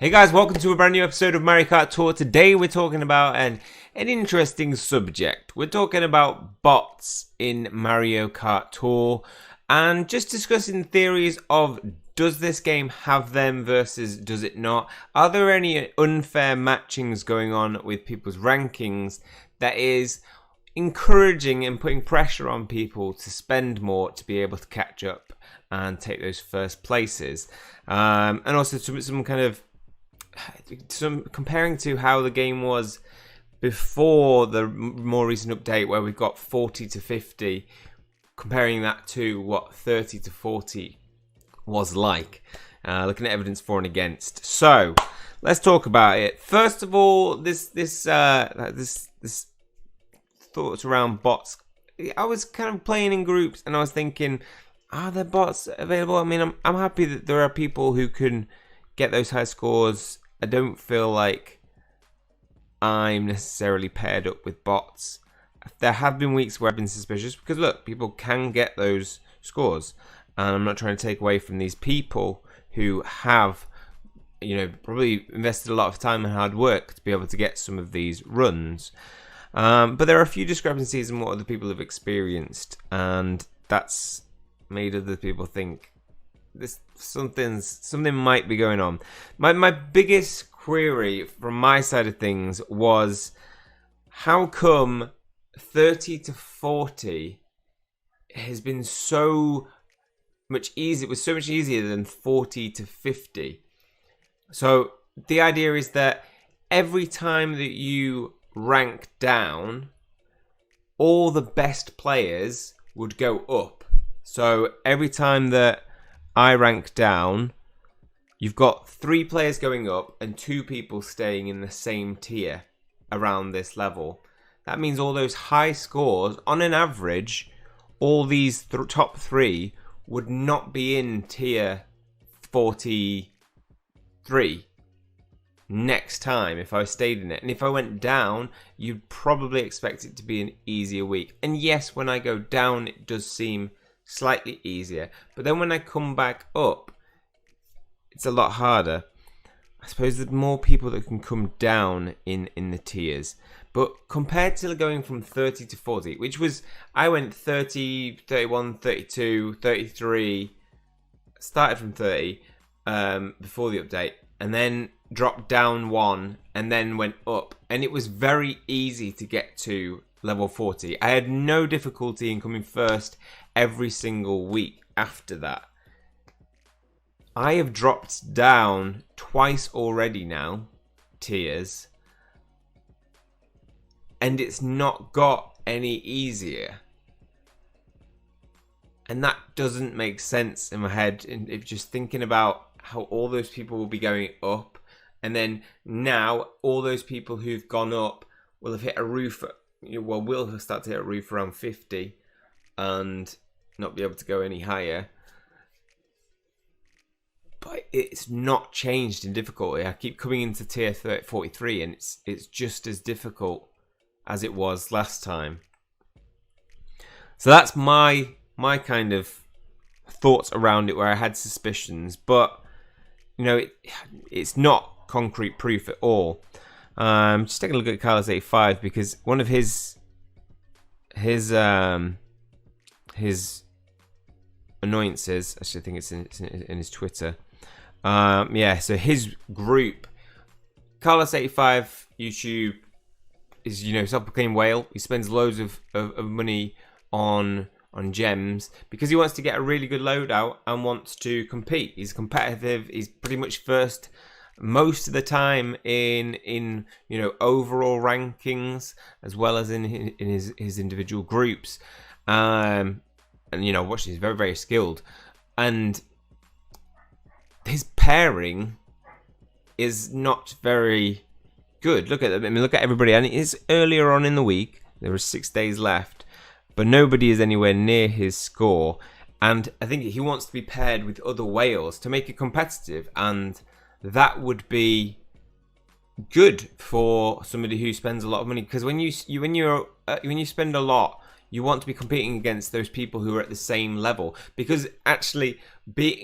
Hey guys, welcome to a brand new episode of Mario Kart Tour. Today we're talking about an interesting subject. We're talking about bots in Mario Kart Tour and just discussing theories of, does this game have them versus does it not? Are there any unfair matchings going on with people's rankings that is encouraging and putting pressure on people to spend more to be able to catch up and take those first places? And also some kind of comparing to how the game was before the more recent update where we got 40 to 50, comparing that to what 30 to 40 was like, looking at evidence for and against. So let's talk about it. First of all, this thoughts around bots. I was kind of playing in groups and I was thinking, are there bots available? I mean, I'm happy that there are people who can get those high scores. I don't feel like I'm necessarily paired up with bots. There have been weeks where I've been suspicious because look, people can get those scores, and I'm not trying to take away from these people who have, probably invested a lot of time and hard work to be able to get some of these runs. But there are a few discrepancies in what other people have experienced, and that's made other people think something might be going on. My biggest query from my side of things was, how come 30 to 40 has been so much easier? It was so much easier than 40 to 50. So the idea is that every time that you rank down, all the best players would go up. So every time that I rank down, you've got 3 players going up and 2 people staying in the same tier around this level. That means all those high scores, on an average, all these top 3 would not be in tier 43 next time if I stayed in it. And if I went down, you'd probably expect it to be an easier week. And yes, when I go down, it does seem slightly easier, but then when I come back up, it's a lot harder. I suppose there's more people that can come down in the tiers, but compared to going from 30 to 40, which was, I went 30, 31, 32, 33, started from 30 before the update, and then dropped down 1 and then went up, and it was very easy to get to level 40. I had no difficulty in coming first every single week after that. I have dropped down twice already now, tiers, and it's not got any easier. And that doesn't make sense in my head, if just thinking about how all those people will be going up, and then now all those people who've gone up will have hit a roof. We'll start to hit a roof around 50 and not be able to go any higher. But it's not changed in difficulty. I keep coming into tier 43 and it's just as difficult as it was last time. So that's my kind of thoughts around it, where I had suspicions, but it's not concrete proof at all. Just taking a look at Carlos 85, because one of his annoyances, actually I think it's in his Twitter. So his group, Carlos 85 YouTube, is self-proclaimed whale. He spends loads of money on gems because he wants to get a really good loadout and wants to compete. He's competitive. He's pretty much first most of the time in overall rankings, as well as in his individual groups, and watch, he's very, very skilled, and his pairing is not very good. Look at them. I mean, look at everybody, and it is earlier on in the week. There are 6 days left, but nobody is anywhere near his score, and I think he wants to be paired with other whales to make it competitive, and that would be good for somebody who spends a lot of money, because when you spend a lot, you want to be competing against those people who are at the same level, because actually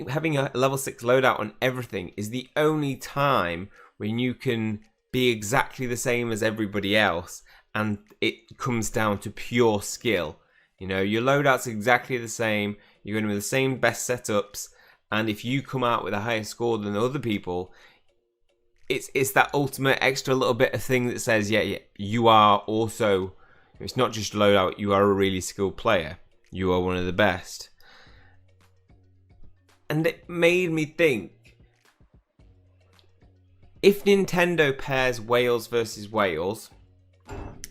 having a level 6 loadout on everything is the only time when you can be exactly the same as everybody else, and it comes down to pure skill. You know, your loadout's exactly the same, you're going to be the same best setups, and if you come out with a higher score than other people, it's that ultimate extra little bit of thing that says, yeah, you are also, it's not just loadout, you are a really skilled player. You are one of the best. And it made me think, if Nintendo pairs Wales versus Wales,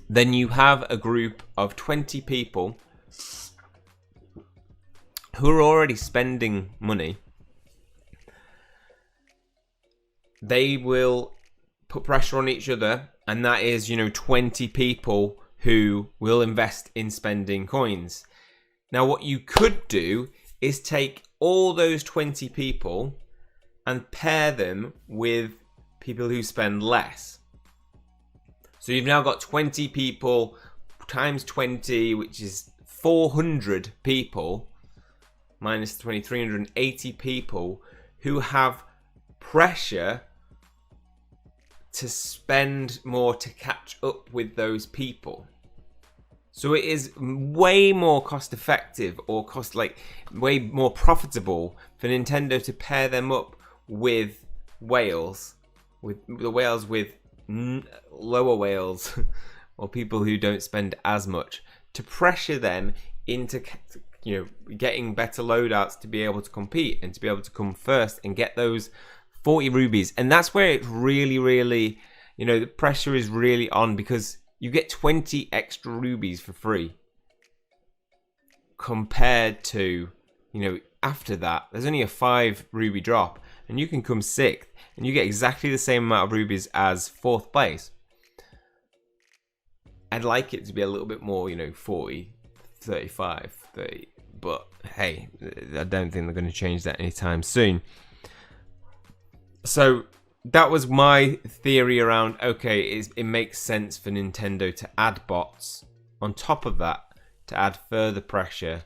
then you have a group of 20 people who are already spending money. They will put pressure on each other, and that is, 20 people who will invest in spending coins. Now, what you could do is take all those 20 people and pair them with people who spend less. So you've now got 20 people times 20, which is 400 people, minus 20, 380 people who have pressure to spend more to catch up with those people. So it is way more cost effective, or way more profitable for Nintendo to pair them up with Wales, with the Wales with lower Wales or people who don't spend as much, to pressure them into getting better loadouts to be able to compete and to be able to come first and get those 40 rubies. And that's where it really, really, the pressure is really on, because you get 20 extra rubies for free compared to, after that, there's only a 5 ruby drop and you can come 6th and you get exactly the same amount of rubies as 4th place. I'd like it to be a little bit more, 40, 35, 30, but hey, I don't think they're going to change that anytime soon. So that was my theory around, okay, it makes sense for Nintendo to add bots on top of that, to add further pressure,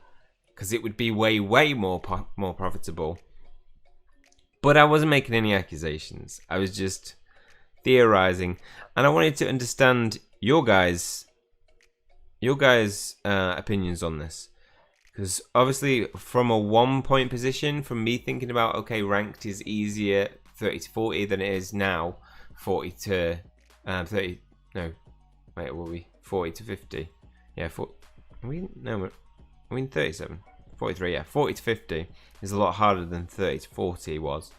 because it would be way, way more profitable. But I wasn't making any accusations. I was just theorizing, and I wanted to understand your guys' opinions on this. Because obviously, from a 1-point position, from me thinking about, okay, ranked is easier 30 to 40 than it is now 40 to 30. No, wait, what were we? 40 to 50. Yeah, 40. I mean 37. 43, yeah. 40 to 50 is a lot harder than 30 to 40 was.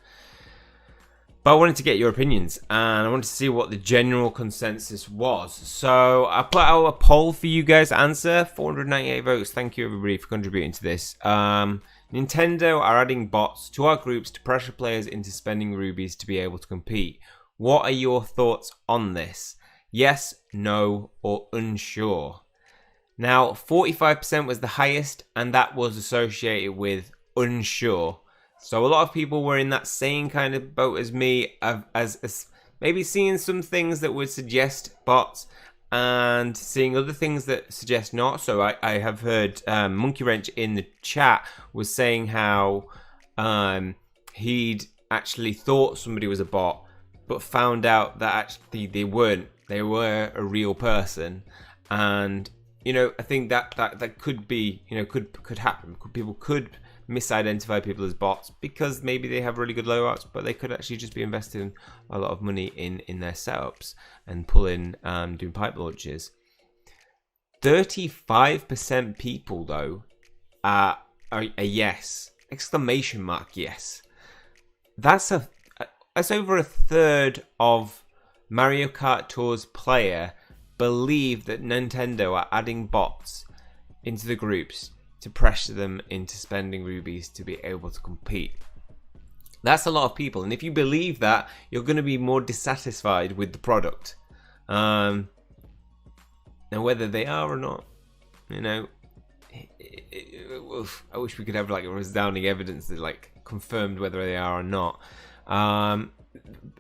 But I wanted to get your opinions, and I wanted to see what the general consensus was. So I put out a poll for you guys to answer. 498 votes. Thank you, everybody, for contributing to this. Nintendo are adding bots to our groups to pressure players into spending rubies to be able to compete. What are your thoughts on this? Yes, no, or unsure? Now, 45% was the highest, and that was associated with unsure. So a lot of people were in that same kind of boat as me, as maybe seeing some things that would suggest bots and seeing other things that suggest not. So I have heard Monkey Wrench in the chat was saying how he'd actually thought somebody was a bot, but found out that actually they weren't. They were a real person. And I think that could be, could happen. People could misidentify people as bots because maybe they have really good loadouts, but they could actually just be investing a lot of money in their setups and pulling doing pipe launches. 35% people though are a yes, exclamation mark yes. That's over a third of Mario Kart Tour's player believe that Nintendo are adding bots into the groups to pressure them into spending rubies to be able to compete. That's a lot of people, and if you believe that, you're going to be more dissatisfied with the product. Now, whether they are or not, I wish we could have like a resounding evidence that like confirmed whether they are or not.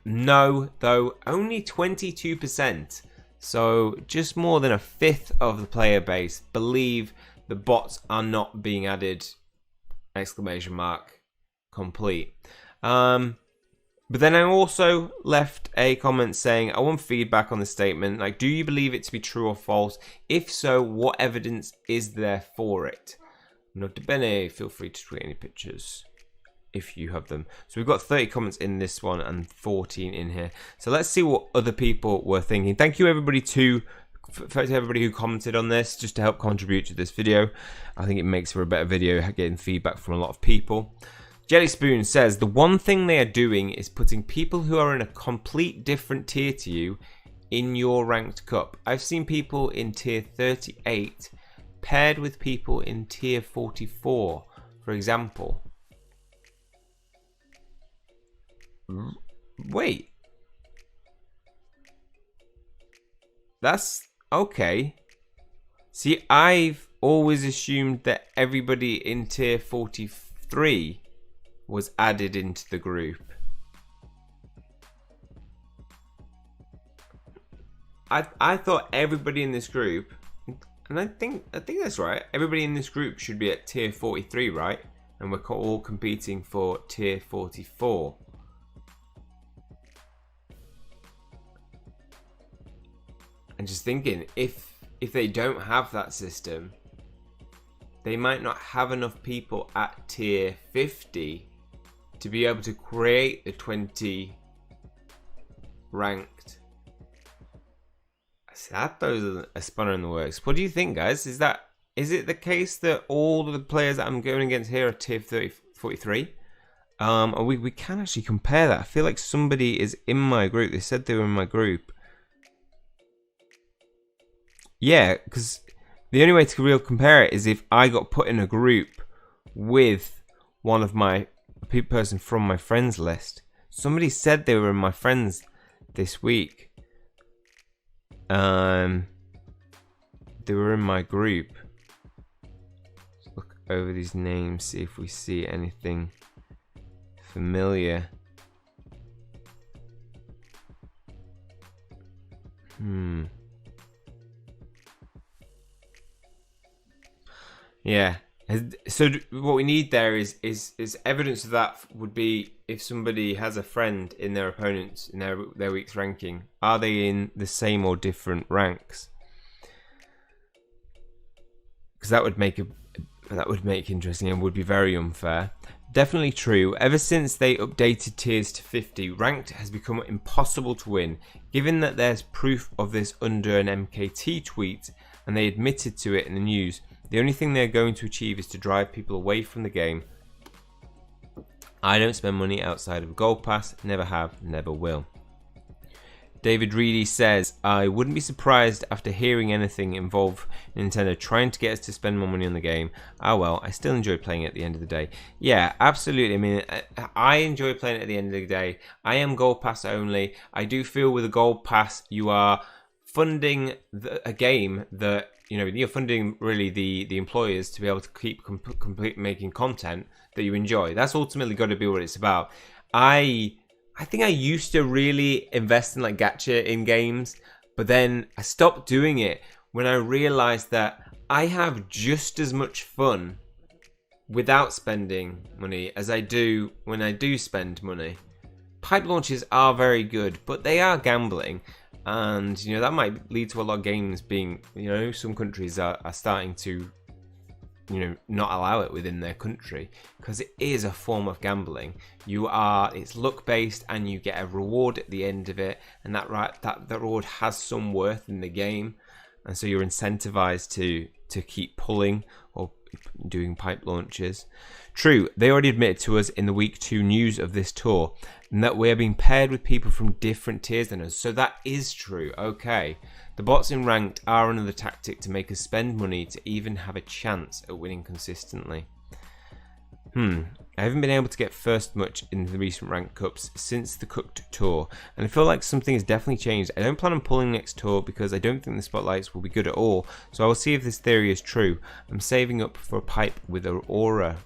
No, though, only 22%. So just more than a fifth of the player base believe the bots are not being added, exclamation mark, complete. But then I also left a comment saying, I want feedback on the statement. Like, do you believe it to be true or false? If so, what evidence is there for it? Nota bene, feel free to tweet any pictures if you have them. So we've got 30 comments in this one and 14 in here. So let's see what other people were thinking. Thank you everybody to everybody who commented on this, just to help contribute to this video. I think it makes for a better video, getting feedback from a lot of people. Jelly Spoon says, the one thing they are doing is putting people who are in a complete different tier to you in your ranked cup. I've seen people in tier 38 paired with people in tier 44, for example. Wait. That's okay. See, I've always assumed that everybody in tier 43 was added into the group. I thought everybody in this group, and I think that's right. Everybody in this group should be at tier 43, right? And we're all competing for tier 44. And just thinking, if they don't have that system, they might not have enough people at tier 50 to be able to create the 20 ranked. That throws a spanner in the works. What do you think, guys? Is it the case that all of the players that I'm going against here are tier 43? Or we can actually compare that. I feel like somebody is in my group. They said they were in my group. Yeah, because the only way to really compare it is if I got put in a group with one of my person from my friends list. Somebody said they were in my friends this week. They were in my group. Let's look over these names, see if we see anything familiar. Yeah. So what we need there is evidence of that would be if somebody has a friend in their opponents in their week's ranking. Are they in the same or different ranks? Because that would make it interesting and would be very unfair. Definitely true. Ever since they updated tiers to 50, ranked has become impossible to win. Given that there's proof of this under an MKT tweet and they admitted to it in the news, the only thing they're going to achieve is to drive people away from the game. I don't spend money outside of Gold Pass, never have, never will. David Reedy says, I wouldn't be surprised after hearing anything involve Nintendo trying to get us to spend more money on the game. Oh well, I still enjoy playing it at the end of the day. Yeah, absolutely. I mean, I enjoy playing it at the end of the day. I am Gold Pass only. I do feel with a Gold Pass, you are funding a game that, you know, you're funding really the employers to be able to keep making content that you enjoy. That's ultimately got to be what it's about. I think I used to really invest in like gacha in games, but then I stopped doing it when I realized that I have just as much fun without spending money as I do when I do spend money. Pipe launches are very good, but they are gambling. And, you know, that might lead to a lot of games being, you know, some countries are starting to, you know, not allow it within their country because it is a form of gambling. It's luck based and you get a reward at the end of it, and that reward has some worth in the game, and so you're incentivized to keep pulling or doing pipe launches. True, they already admitted to us in the week 2 news of this tour and that we're being paired with people from different tiers than us. So that is true. Okay. The bots in ranked are another tactic to make us spend money to even have a chance at winning consistently. I haven't been able to get first much in the recent ranked cups since the cooked tour, and I feel like something has definitely changed. I don't plan on pulling next tour because I don't think the spotlights will be good at all, so I will see if this theory is true. I'm saving up for a pipe with Aurora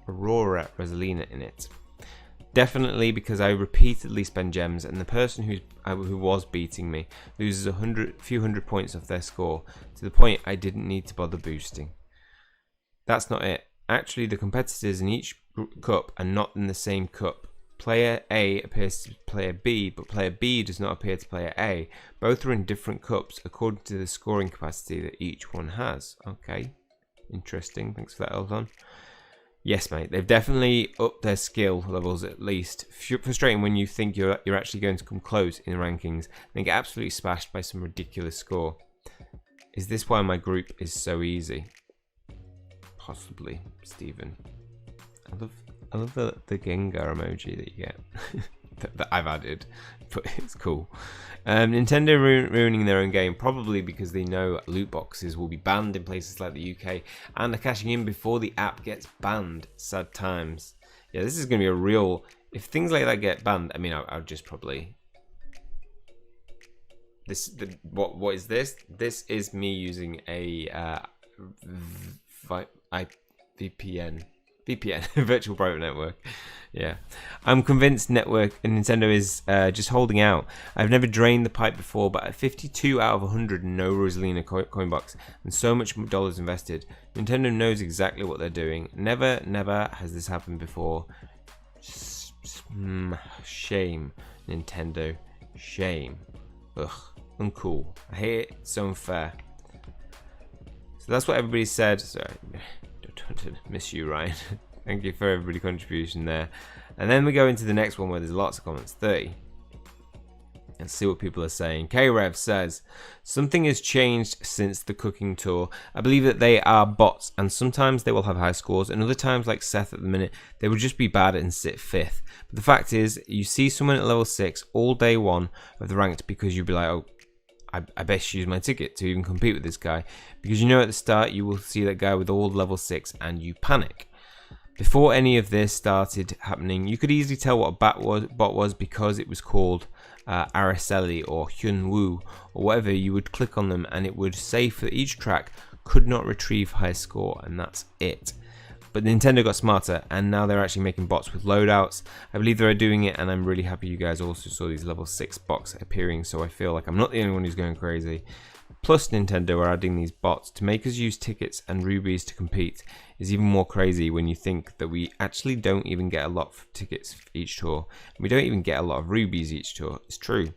Rosalina in it. Definitely, because I repeatedly spend gems and the person who was beating me loses a few hundred points off their score to the point I didn't need to bother boosting. That's not it. Actually, the competitors in each cup are not in the same cup. Player A appears to player B, but player B does not appear to player A. Both are in different cups according to the scoring capacity that each one has. Okay, interesting. Thanks for that, Eldon. Yes, mate. They've definitely upped their skill levels at least. Frustrating when you think you're actually going to come close in the rankings, then get absolutely smashed by some ridiculous score. Is this why my group is so easy? Possibly, Stephen. I love the Gengar emoji that you get that I've added, but it's cool. Nintendo ruining their own game, probably because they know loot boxes will be banned in places like the UK, and they're cashing in before the app gets banned. Sad times. Yeah, this is going to be a real. If things like that get banned, I mean, I'll just probably. What is this? This is me using a VPN, virtual private network. Yeah, I'm convinced network and Nintendo is just holding out. I've never drained the pipe before, but at 52 out of 100, no Rosalina coin box, and so much dollars invested. Nintendo knows exactly what they're doing. Never has this happened before. Shame, Nintendo. Shame. Ugh, uncool. I hate it. It's so unfair. So that's what everybody said. Sorry. To miss you, Ryan. Thank you for everybody's contribution there. And then we go into the next one where there's lots of comments. 30. Let's see what people are saying. K-Rev says, something has changed since the cooking tour. I believe that they are bots, and sometimes they will have high scores, and other times, like Seth at the minute, they will just be bad and sit 5th. But the fact is, you see someone at level 6 all day one of the ranked because you'll be like, oh, I best use my ticket to even compete with this guy, because you know at the start you will see that guy with all level 6 and you panic. Before any of this started happening, you could easily tell what a bot was because it was called Araceli or Hyunwoo or whatever. You would click on them and it would say for each track could not retrieve high score, and that's it. But Nintendo got smarter, and now they're actually making bots with loadouts. I believe they're doing it, and I'm really happy you guys also saw these level 6 bots appearing, so I feel like I'm not the only one who's going crazy. Plus, Nintendo are adding these bots to make us use tickets and rubies to compete. Is even more crazy when you think that we actually don't even get a lot of tickets each tour. We don't even get a lot of rubies each tour. It's true.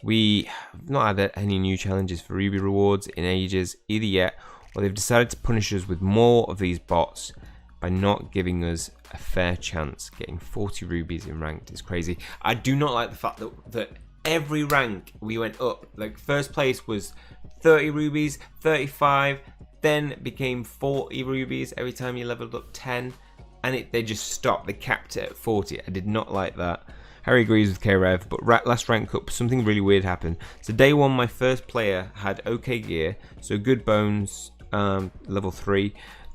We have not had any new challenges for ruby rewards in ages either yet, or they've decided to punish us with more of these bots by not giving us a fair chance. Getting 40 rubies in ranked is crazy. I do not like the fact that every rank we went up. Like first place was 30 rubies, 35, then it became 40 rubies every time you leveled up 10, and they just stopped. They capped it at 40. I did not like that. Harry agrees with K-Rev, but last rank up, something really weird happened. So day 1, my first player had okay gear, so good bones, level 3,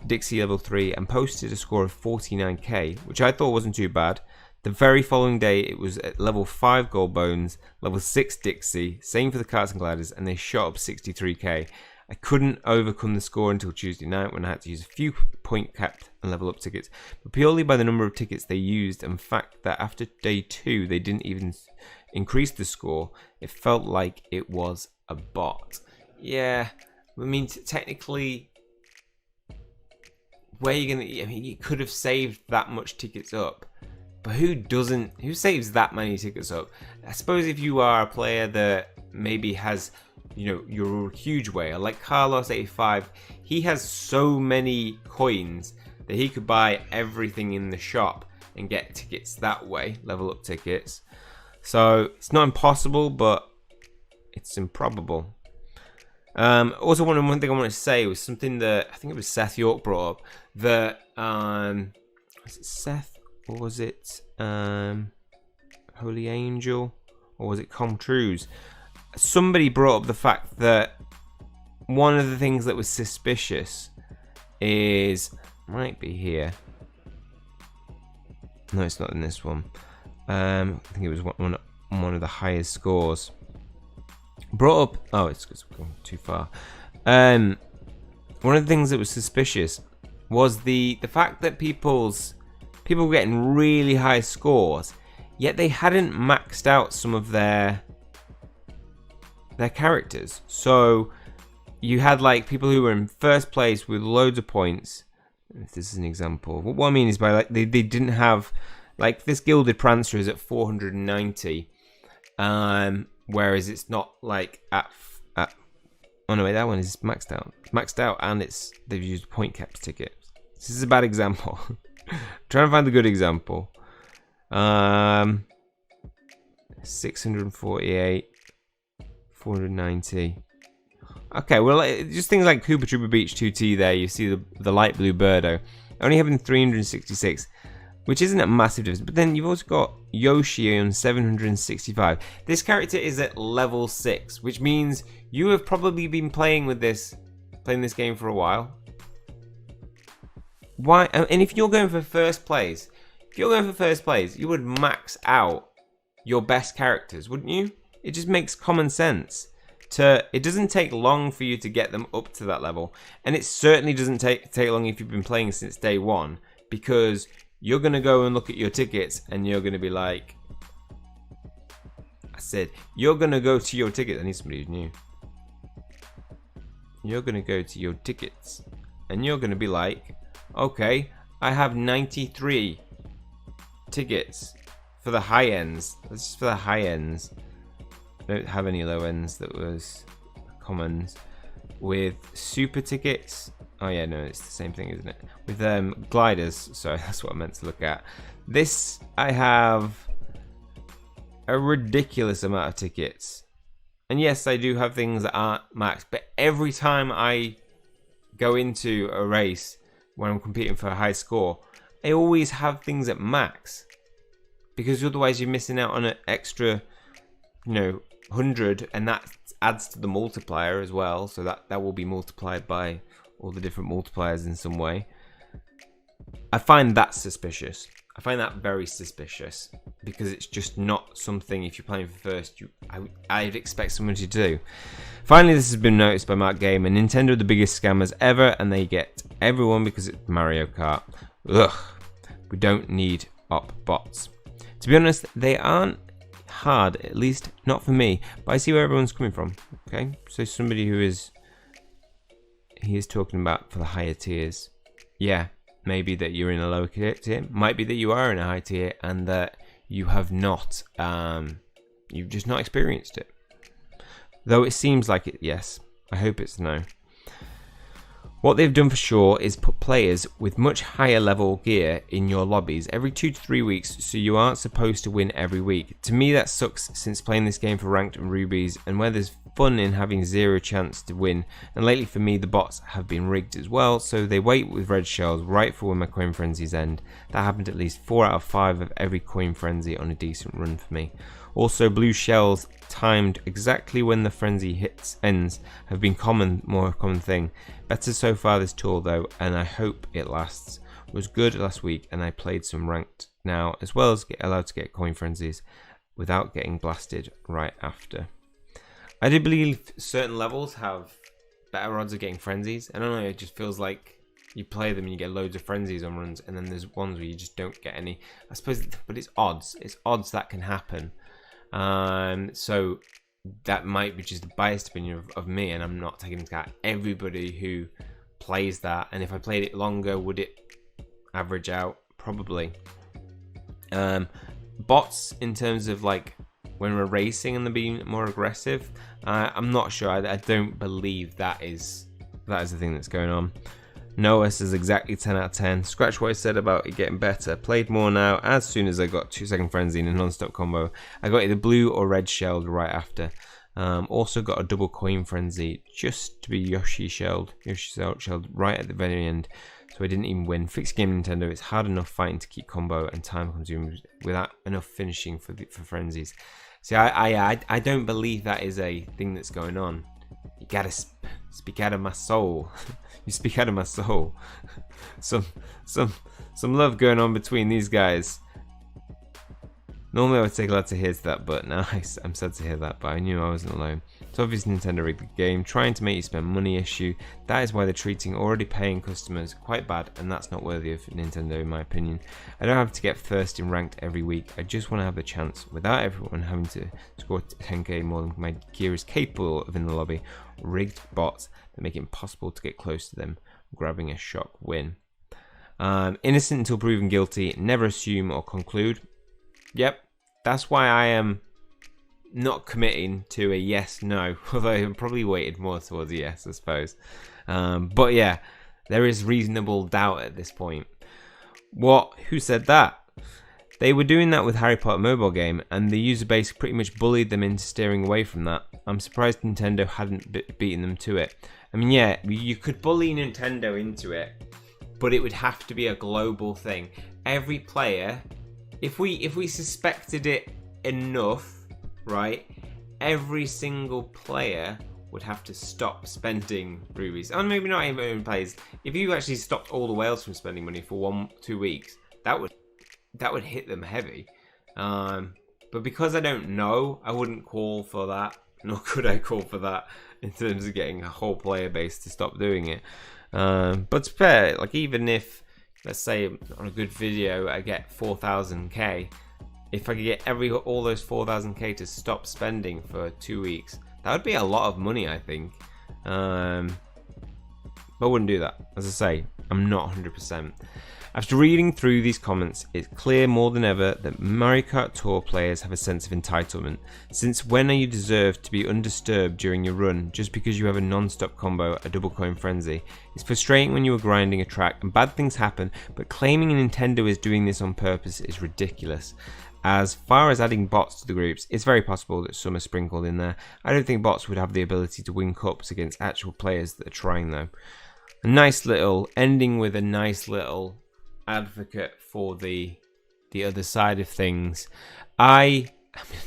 Dixie level 3, and posted a score of 49k, which I thought wasn't too bad. The very following day, it was at level 5 gold bones, level 6 Dixie, same for the Karts and Gliders, and they shot up 63k. I couldn't overcome the score until Tuesday night when I had to use a few point capped and level up tickets, but purely by the number of tickets they used and the fact that after day 2 they didn't even increase the score. It felt like it was a bot. Yeah, I mean technically, where are you gonna? I mean, you could have saved that much tickets up, but who doesn't? Who saves that many tickets up? I suppose if you are a player that maybe has, you know, you're a huge whale like Carlos85. He has so many coins that he could buy everything in the shop and get tickets that way, level up tickets. So it's not impossible, but it's improbable. Also, one thing I wanted to say was something that I think it was Seth York brought up. That was it Seth or was it Holy Angel or was it Comtrues? Somebody brought up the fact that one of the things that was suspicious is might be here. No, it's not in this one. I think it was one of the highest scores. Brought up. Oh, it's going too far. One of the things that was suspicious was the fact that people were getting really high scores, yet they hadn't maxed out some of their characters. So you had like people who were in first place with loads of points, If this is an example, what I mean is by like they didn't have like this Gilded Prancer is at 490, whereas it's not like at oh no wait, that one is maxed out. It's maxed out, and they've used point caps tickets. This is a bad example. Trying to find the good example. 648, 490. Okay, well, just things like Koopa Troopa Beach 2T there, you see the light blue Birdo. Only having 366, which isn't a massive difference. But then you've also got Yoshi on 765. This character is at level 6, which means you have probably been playing this game for a while. Why? And if you're going for first place, you would max out your best characters, wouldn't you? It just makes common sense. It doesn't take long for you to get them up to that level, and it certainly doesn't take long if you've been playing since day one, because you're gonna go and look at your tickets and you're gonna be like, you're gonna go to your tickets. I need somebody who's new. You're gonna go to your tickets and you're gonna be like, okay, I have 93 tickets for the high ends. That's just for the high ends. I don't have any low ends that was commons. With super tickets, oh yeah, no, it's the same thing, isn't it? With gliders, sorry, that's what I meant to look at. This, I have a ridiculous amount of tickets. And yes, I do have things that aren't maxed, but every time I go into a race when I'm competing for a high score, I always have things at max. Because otherwise you're missing out on an extra, 100, and that adds to the multiplier as well, so that will be multiplied by all the different multipliers in some way. I find that suspicious. I find that very suspicious, because it's just not something, if you're playing for first, I'd expect someone to do. Finally, this has been noticed by Mark Game, and Nintendo are the biggest scammers ever, and they get everyone because it's Mario Kart. Ugh, we don't need op bots. To be honest, they aren't hard, at least not for me, but I see where everyone's coming from. Okay, so somebody he is talking about for the higher tiers. Yeah, maybe that you're in a lower tier, might be that you are in a high tier and that you have not, you've just not experienced it. Though it seems like it, yes. I hope it's no. What they've done for sure is put players with much higher level gear in your lobbies every 2 to 3 weeks, so you aren't supposed to win every week. To me that sucks, since playing this game for ranked and rubies, and where there's fun in having zero chance to win, and lately for me the bots have been rigged as well, so they wait with red shells right for when my coin frenzies end. That happened at least 4 out of 5 of every coin frenzy on a decent run for me. Also, blue shells timed exactly when the frenzy ends have been more common thing. Better so far this tour though, and I hope it lasts. Was good last week, and I played some ranked now, as well as allowed to get coin frenzies without getting blasted right after. I do believe certain levels have better odds of getting frenzies. I don't know, it just feels like you play them and you get loads of frenzies on runs, and then there's ones where you just don't get any. I suppose, but it's odds. It's odds that can happen. So that might be just a biased opinion of me, and I'm not taking into account everybody who plays that. And if I played it longer, would it average out? Probably. Bots, in terms of like when we're racing and they're being more aggressive, I'm not sure. I don't believe that is the thing that's going on. Noah says exactly 10 out of 10. Scratch what I said about it getting better. Played more now. As soon as I got 2-second frenzy in a non-stop combo, I got either blue or red shelled right after. Also got a double coin frenzy just to be Yoshi shelled right at the very end, so I didn't even win. Fixed game Nintendo. It's hard enough fighting to keep combo and time consuming without enough finishing for frenzies. See, I don't believe that is a thing that's going on. You gotta speak out of my soul. You speak out of my soul. Some love going on between these guys. Normally I would say glad to hear that, but now I'm sad to hear that, but I knew I wasn't alone. So obviously Nintendo rigged the game, trying to make you spend money issue. That is why they're treating already paying customers quite bad, and that's not worthy of Nintendo in my opinion. I don't have to get first in ranked every week, I just want to have the chance without everyone having to score 10k more than my gear is capable of in the lobby. Rigged bots that make it impossible to get close to them, grabbing a shock win. Innocent until proven guilty. Never assume or conclude. Yep, that's why I am not committing to a yes, no. Although I'm probably weighted more towards a yes, I suppose. But yeah, there is reasonable doubt at this point. What? Who said that? They were doing that with Harry Potter mobile game, and the user base pretty much bullied them into steering away from that. I'm surprised Nintendo hadn't beaten them to it. I mean, yeah, you could bully Nintendo into it, but it would have to be a global thing. Every player, if we suspected it enough, right, every single player would have to stop spending rubies. And maybe not even players. If you actually stopped all the whales from spending money for 1-2 weeks, that would hit them heavy. But because I don't know, I wouldn't call for that, nor could I call for that in terms of getting a whole player base to stop doing it. But to fair, like, even if, let's say on a good video I get 4,000k, if I could get all those 4,000k to stop spending for 2 weeks, that would be a lot of money, I think. But I wouldn't do that. As I say, I'm not 100%. After reading through these comments, it's clear more than ever that Mario Kart Tour players have a sense of entitlement. Since when are you deserved to be undisturbed during your run just because you have a non-stop combo, a double coin frenzy? It's frustrating when you are grinding a track and bad things happen, but claiming Nintendo is doing this on purpose is ridiculous. As far as adding bots to the groups, it's very possible that some are sprinkled in there. I don't think bots would have the ability to win cups against actual players that are trying though. A nice little, ending with a nice little advocate for the other side of things. I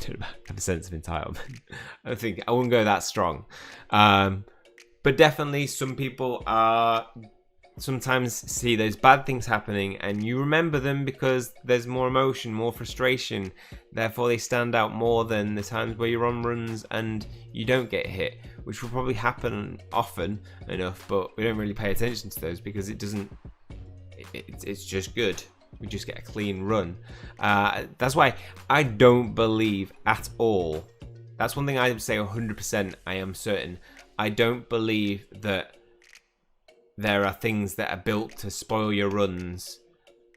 don't have a sense of entitlement. I think I wouldn't go that strong. But definitely some people are sometimes see those bad things happening and you remember them because there's more emotion, more frustration, therefore they stand out more than the times where you're on runs and you don't get hit, which will probably happen often enough, but we don't really pay attention to those because it's just good. We just get a clean run. That's why I don't believe at all. That's one thing I would say 100%. I am certain. I don't believe that there are things that are built to spoil your runs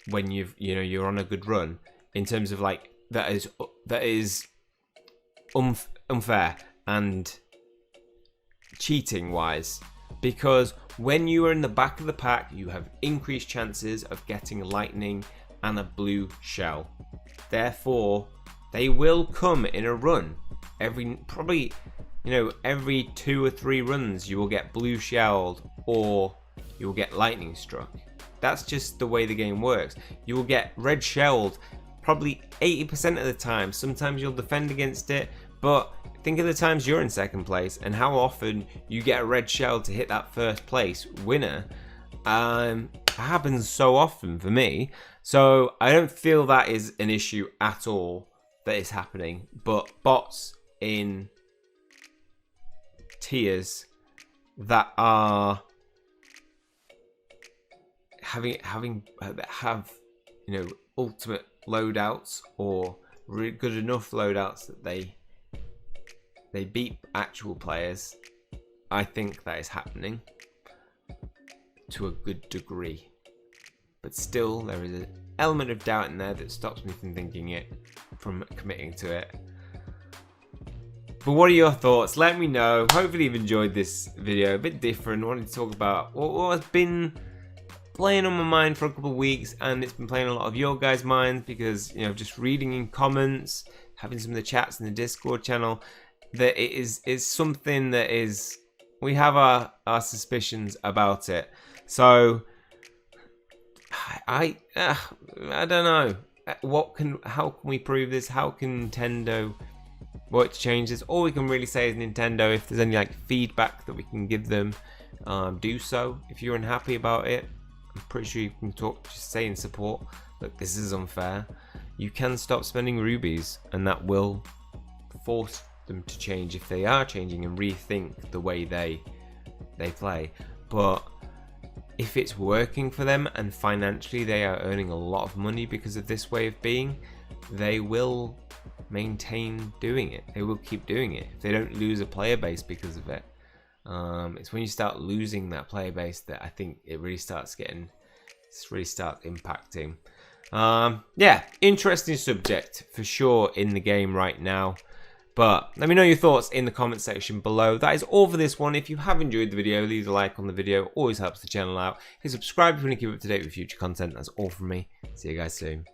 when you're on a good run. In terms of like that is unfair and cheating wise, because when you are in the back of the pack, you have increased chances of getting lightning and a blue shell. Therefore, they will come in a run. Every 2 or 3 runs, you will get blue shelled or you will get lightning struck. That's just the way the game works. You will get red shelled probably 80% of the time. Sometimes you'll defend against it, but think of the times you're in second place and how often you get a red shell to hit that first place winner. It happens so often for me. So I don't feel that is an issue at all that is happening. But bots in tiers that are have ultimate loadouts or good enough loadouts that they beat actual players, I think that is happening to a good degree. But still, there is an element of doubt in there that stops me from committing to it. But what are your thoughts? Let me know. Hopefully you've enjoyed this video. A bit different. I wanted to talk about what has been playing on my mind for a couple of weeks, and it's been playing a lot of your guys' minds because just reading in comments, having some of the chats in the Discord channel, that it is something that is, we have our suspicions about it. So I don't know how can we prove this? How can Nintendo work to change this? All we can really say is Nintendo, if there's any feedback that we can give them, do so. If you're unhappy about it, I'm pretty sure you can just say in support, look, this is unfair. You can stop spending rubies, and that will force them to change if they are changing and rethink the way they play. But if it's working for them and financially they are earning a lot of money because of this way of being, they will maintain doing it. They will keep doing it if they don't lose a player base because of it. It's when you start losing that player base that I think it really starts getting It's really start impacting. Yeah, interesting subject for sure in the game right now. But let me know your thoughts in the comment section below. That is all for this one. If you have enjoyed the video, leave a like on the video. Always helps the channel out. Hit subscribe if you want to keep up to date with future content. That's all from me. See you guys soon.